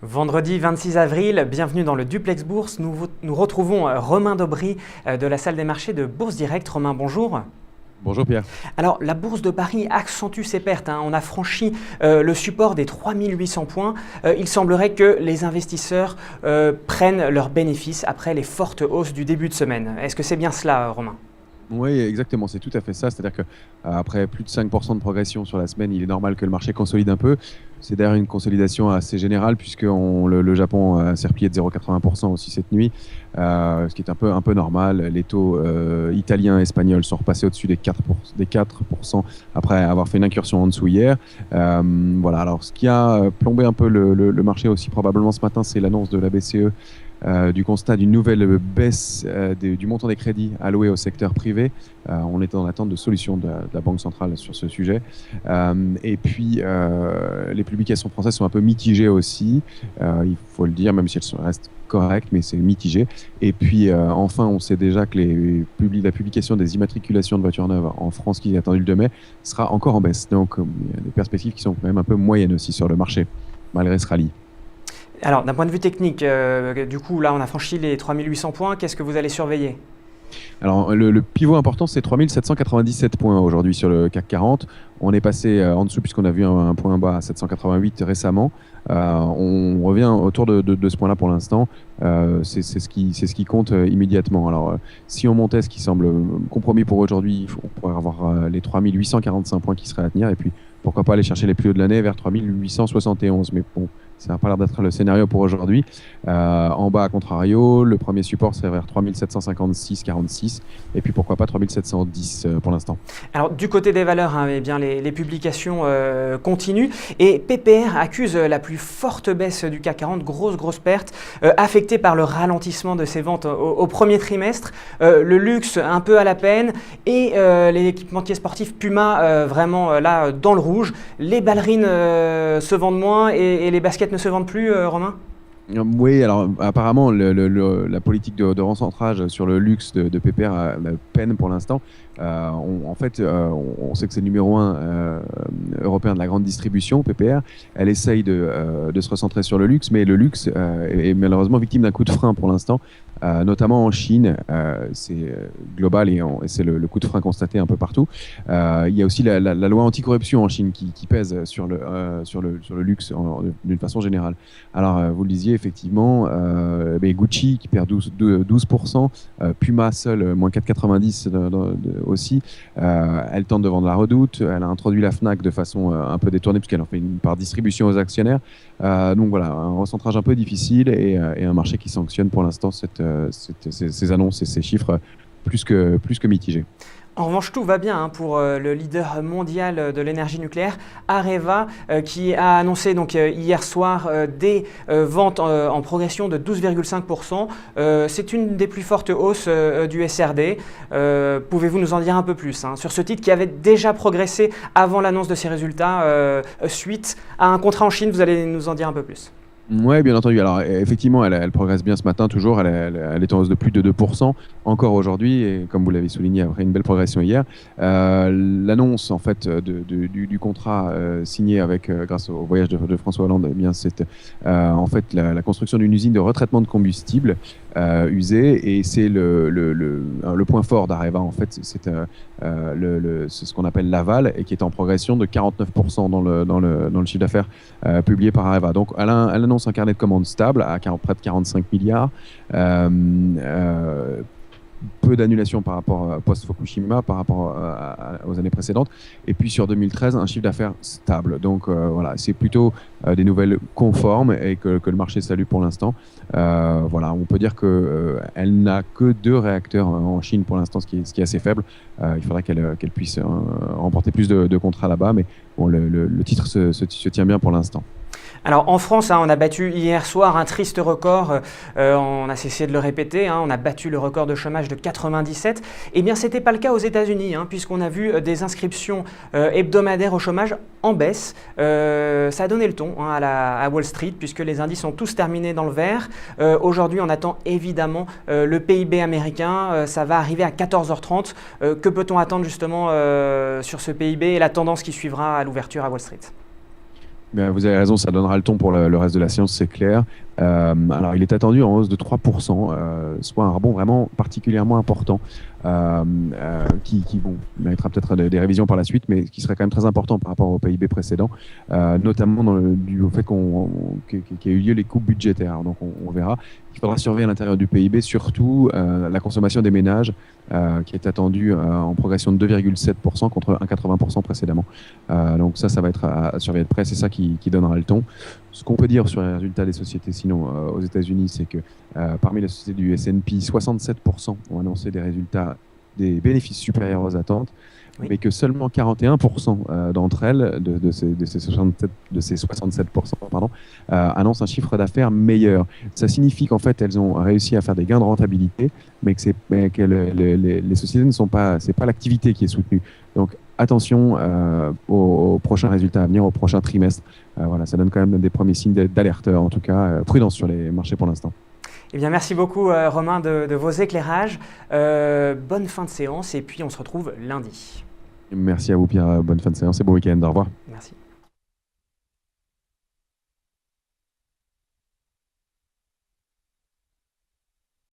Vendredi 26 avril, bienvenue dans le Duplex Bourse. Nous retrouvons Romain Daubry de la salle des marchés de Bourse Direct. Romain, bonjour. Bonjour Pierre. Alors, la Bourse de Paris accentue ses pertes. On a franchi le support des 3800 points. Il semblerait que les investisseurs prennent leurs bénéfices après les fortes hausses du début de semaine. Est-ce que c'est bien cela, Romain ? Oui, exactement, c'est tout à fait ça. C'est-à-dire qu'après plus de 5% de progression sur la semaine, il est normal que le marché consolide un peu. C'est d'ailleurs une consolidation assez générale puisque le Japon s'est replié de 0,80% aussi cette nuit, ce qui est un peu normal. Les taux italiens et espagnols sont repassés au-dessus des 4% après avoir fait une incursion en dessous hier. Voilà. Alors, ce qui a plombé un peu le marché aussi probablement ce matin, c'est l'annonce de la BCE du constat d'une nouvelle baisse du montant des crédits alloués au secteur privé. On est en attente de solutions de la Banque centrale sur ce sujet. Et puis, les publications françaises sont un peu mitigées aussi. Il faut le dire, même si elles restent correctes, mais c'est mitigé. Et puis, enfin, on sait déjà que la publication des immatriculations de voitures neuves en France, qui est attendue le 2 mai, sera encore en baisse. Donc, il y a des perspectives qui sont quand même un peu moyennes aussi sur le marché, malgré ce rallye. Alors, d'un point de vue technique, du coup, là, on a franchi les 3800 points. Qu'est-ce que vous allez surveiller ? Alors, le pivot important, c'est 3797 points aujourd'hui sur le CAC 40. On est passé en dessous puisqu'on a vu un point bas à 788 récemment. On revient autour de ce point-là pour l'instant. C'est ce qui compte immédiatement. Alors, si on montait, ce qui semble compromis pour aujourd'hui, on pourrait avoir les 3845 points qui seraient à tenir. Et puis, pourquoi pas aller chercher les plus hauts de l'année vers 3871. Mais bon, ça n'a pas l'air d'être le scénario pour aujourd'hui. En bas, à contrario, le premier support serait vers 3756,46 et puis pourquoi pas 3710 pour l'instant. Alors, du côté des valeurs, eh bien, les publications continuent et PPR accuse la plus forte baisse du CAC 40, grosse perte, affectée par le ralentissement de ses ventes au premier trimestre. Le luxe, un peu à la peine, et l'équipementier sportif Puma, vraiment là, dans le rouge. Les ballerines se vendent moins et les baskets ne se vendent plus, Romain ? Oui, alors apparemment la politique de recentrage sur le luxe de PPR peine pour l'instant. On sait que c'est le numéro 1 européen de la grande distribution, PPR. Elle essaye de se recentrer sur le luxe, mais le luxe est malheureusement victime d'un coup de frein pour l'instant, notamment en Chine. C'est global et c'est le coup de frein constaté un peu partout. Il y a aussi la loi anticorruption en Chine qui pèse sur le luxe d'une façon générale. Alors, vous le disiez, effectivement, Gucci qui perd 12%, Puma seul, moins 4,90 aussi. Elle tente de vendre la Redoute, elle a introduit la Fnac de façon un peu détournée puisqu'elle en fait une part distribution aux actionnaires. Donc voilà, un recentrage un peu difficile et un marché qui sanctionne pour l'instant ces annonces et ces chiffres plus que mitigés. En revanche, tout va bien pour le leader mondial de l'énergie nucléaire, Areva, qui a annoncé donc, hier soir des ventes en progression de 12,5%. C'est une des plus fortes hausses du SRD. Pouvez-vous nous en dire un peu plus sur ce titre qui avait déjà progressé avant l'annonce de ses résultats suite à un contrat en Chine? Vous allez nous en dire un peu plus. Oui, bien entendu. Alors, effectivement, elle progresse bien ce matin, toujours. Elle est en hausse de plus de 2%, encore aujourd'hui, et comme vous l'avez souligné, après une belle progression hier. L'annonce, en fait, du contrat signé grâce au voyage de François Hollande, eh bien, c'est en fait la construction d'une usine de retraitement de combustible usé, et c'est le point fort d'Areva, en fait. C'est ce qu'on appelle l'aval, et qui est en progression de 49% dans le chiffre d'affaires publié par Areva. Donc, elle annonce un carnet de commandes stable à près de 45 milliards. Peu d'annulations par rapport à post-Fukushima, par rapport aux années précédentes. Et puis sur 2013, un chiffre d'affaires stable. Donc voilà, c'est plutôt des nouvelles conformes et que le marché salue pour l'instant. Voilà, on peut dire qu'elle n'a que 2 réacteurs en Chine pour l'instant, ce qui est assez faible. Il faudrait qu'elle puisse remporter plus de contrats là-bas. Mais bon, le titre se tient bien pour l'instant. Alors en France, on a battu hier soir un triste record, on a cessé de le répéter, on a battu le record de chômage de 97. Eh bien, ce n'était pas le cas aux États-Unis, puisqu'on a vu des inscriptions hebdomadaires au chômage en baisse. Ça a donné le ton à Wall Street, puisque les indices ont tous terminé dans le vert. Aujourd'hui, on attend évidemment le PIB américain, ça va arriver à 14h30. Que peut-on attendre justement sur ce PIB et la tendance qui suivra à l'ouverture à Wall Street ? Mais vous avez raison, ça donnera le ton pour le reste de la séance, c'est clair. Alors, il est attendu en hausse de 3%, soit un rebond vraiment particulièrement important, bon, méritera peut-être des révisions par la suite, mais qui serait quand même très important par rapport au PIB précédent, notamment dû au fait qu'il y a eu lieu les coupes budgétaires. Donc, on verra. Il faudra surveiller à l'intérieur du PIB, surtout la consommation des ménages, qui est attendue en progression de 2,7% contre 1,80% précédemment. Donc ça va être à surveiller de près, c'est ça qui donnera le ton. Ce qu'on peut dire sur les résultats des sociétés sinon aux États-Unis, c'est que parmi les sociétés du S&P, 67% ont annoncé des bénéfices supérieurs aux attentes, Oui. mais que seulement 41% d'entre elles, de ces 67%, annoncent un chiffre d'affaires meilleur. Ça signifie qu'en fait, elles ont réussi à faire des gains de rentabilité, mais que les sociétés ne sont pas, c'est pas l'activité qui est soutenue. Donc attention aux prochains résultats à venir, au prochain trimestre. Voilà, ça donne quand même des premiers signes d'alerteur, en tout cas, prudence sur les marchés pour l'instant. Eh bien, merci beaucoup Romain de vos éclairages. Bonne fin de séance et puis on se retrouve lundi. Merci à vous Pierre, bonne fin de séance et bon week-end, au revoir.